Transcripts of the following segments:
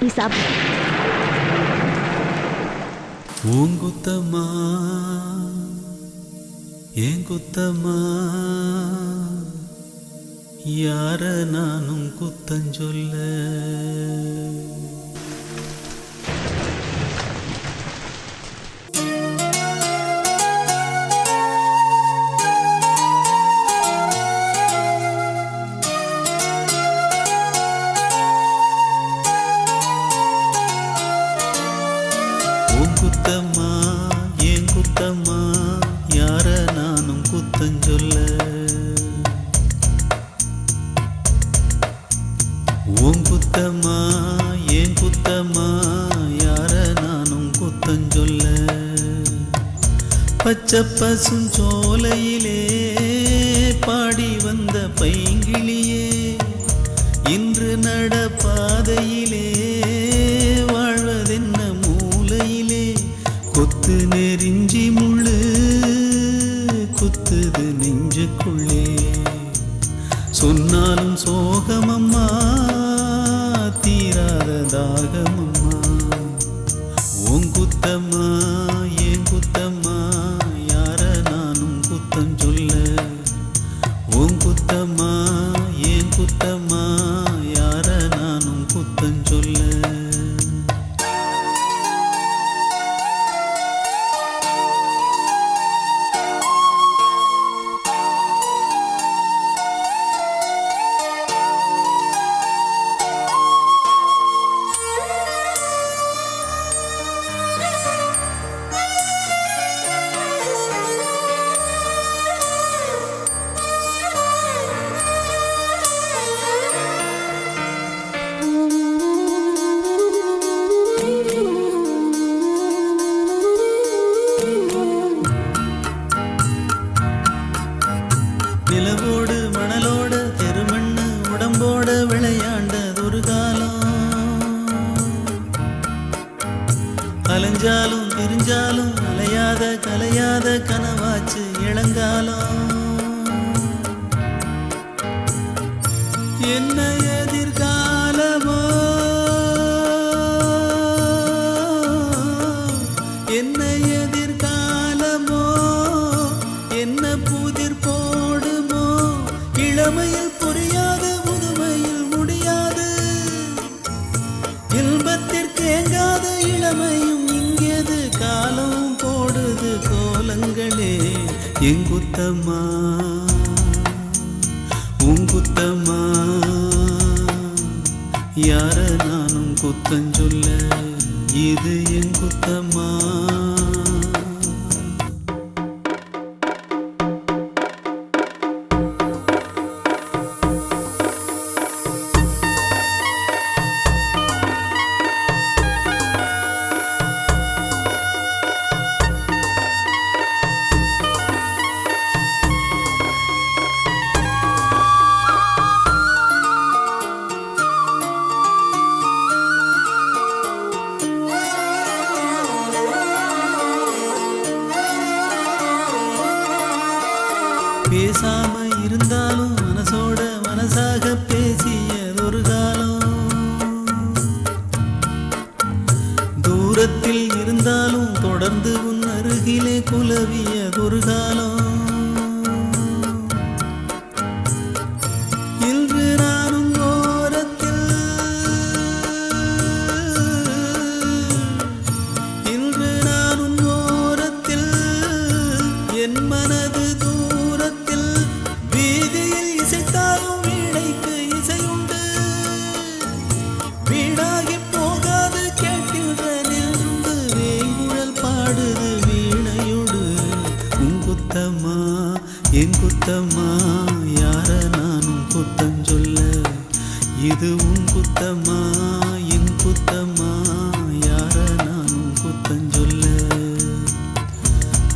நீ சாப்பிடு. பூங்குத்தம்மா ஏன் குத்தம்மா, யார நானும் குத்தஞ்சொல்ல. குத்தம்மா ஏன் குத்தம்மா, யார நானும் குத்தஞ்சொல்ல. உன் குத்தம்மா ஏன் குத்தம்மா, யார நானும் குத்தஞ்சொல்ல. பச்சை பசும் சோலையிலே பாடி வந்த பைங்கிளியே, இன்று நடப்பாதையிலே வாழ்வதென்ன மூலையிலே. கொத்து நெறிஞ்சி முள்ளு குத்துது நெஞ்சுக்குள்ளே, சொன்னாலும் சோகமம்மா தீராத தாகமம்மா. உன் குத்தம்மா ஏன் குத்தம்மா, யார நானும் குத்தம் சொல்ல. உன் குத்தம்மா ஏன் குத்தம்மா, யார நானும் குத்தம் சொல்ல. நிலவோடு மணலோட தெருமண்ணு உடம்போட விளையாண்டதொரு காலம். அலைஞ்சாலும் பிரிஞ்சாலும் அலையாத கலையாத கனவாச்சு இளங்காலம். என்ன எதிர்காலமோ என்ன எதிர்காலமோ, என்ன புதிர் போடுமோ. இளமையில் புரியாது முதுமையில் முடியாது, இன்பத்திற்கு ஏங்காத இளமையும் இங்கேது. காலம் போடுது கோலங்களே. எங்குத்தம்மா உங்குத்தம்மா, யார நானும் குத்தஞ்சொல்ல. இது எங்குத்தம்மா. பேசாம இருந்தாலும் மனசோட மனசாக பேசியதொரு காலம். தூரத்தில் இருந்தாலும் தொடர்ந்து உன் அருகிலே குலவியதொரு காலம். இன்று நானும் ஓரத்தில், இன்று நானும் ஓரத்தில், என் மனது தூரத்தில். வீதியில் இசைத்தாலும் வீணைக்கு இசையுண்டு, வீணாகி போகாது கேட்கின்ற நின்று. வேங்குழல் பாடுது வீணையோடு. உன் குத்தம்மா என் குத்தம்மா, யார நானும் குத்தம் சொல்ல. இது உன் குத்தம்மா என் குத்தம்மா, யார நானும் குத்தம் சொல்ல.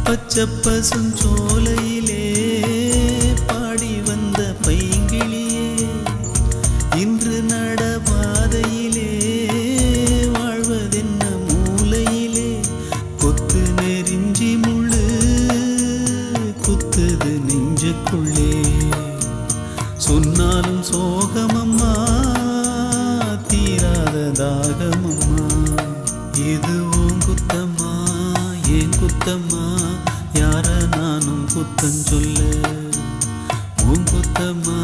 பச்சை பசும் சோலையிலே பாடி வந்த பைங்கிளியே, இன்று நடபாதையிலே வாழ்வதென்ன மூலையிலே. கொத்து நெறிஞ்சி முள்ளு குத்துது நெஞ்சுக்குள்ளே, சொன்னாலும் சோகமம்மா தீராத தாகமம்மா. இது உன் குத்தம்மா ஏன் குத்தம்மா, யார நானும் குத்தம் சொல்ல. உன் குத்தம்மா